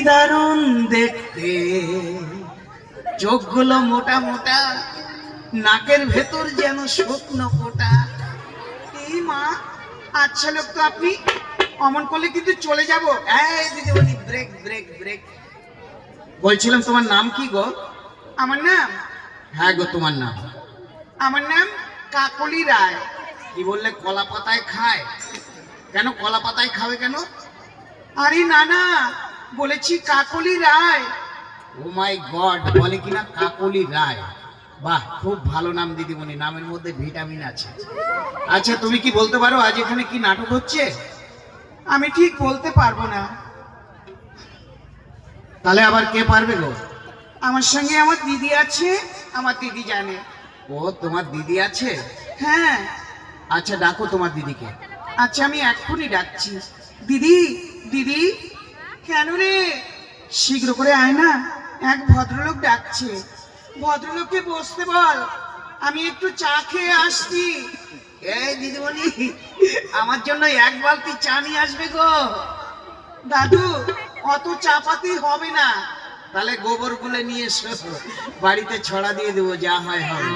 দারুণ দেখতে, চোখগুলো মোটা মোটা, নাকের ভেতর যেন শুকনো ফোঁটা। এই মা, আচ্ছা লোক তো আপনি, অমন করলে কিন্তু চলে যাব। এই দিদিমণি, ব্রেক ব্রেক ব্রেক। বলছিলাম তোমার নাম কি গো? আমার নাম? হ্যাঁ গো, তোমার নাম? আমার নাম কাকলি রায়। কি বললে? কলা পাতায় খায়? কেন কলা পাতায় খাবে কেন? আরে না না, বলেছি কাকলি রায়। ও মাই গড, বলে কিনা কাকলি রায়। বাহ, খুব ভালো নাম দিদিমণি, নামের মধ্যে ভিটামিন আছে। আচ্ছা, তুমি কি বলতে পারো আজ এখানে কি নাটক হচ্ছে? আমি ঠিক বলতে পারবো না। তাহলে আবার কে পারবে গো? আমার সঙ্গে আমার দিদি আছে, আমার দিদি জানে। ও, তোমার দিদি আছে? হ্যাঁ। আচ্ছা, ডাকো তোমার দিদিকে। আচ্ছা, আমি এক্ষুনি ডাকছি। দিদি, দিদি। কেন রে? শীঘ্র করে আয় না, এক ভদ্রলোক ডাকছে। ভদ্রলোককে বসতে বল, আমি একটু চা খেয়ে আসছি। এই দিদিমণি, আমার জন্য এক বালতি চা নিয়ে আসবে গো। দাদু, অত চাপাতি হবে না। তাহলে গোবর গুলে নিয়ে এসো, বাড়িতে ছড়া দিয়ে দেবো, যা হয় হবে।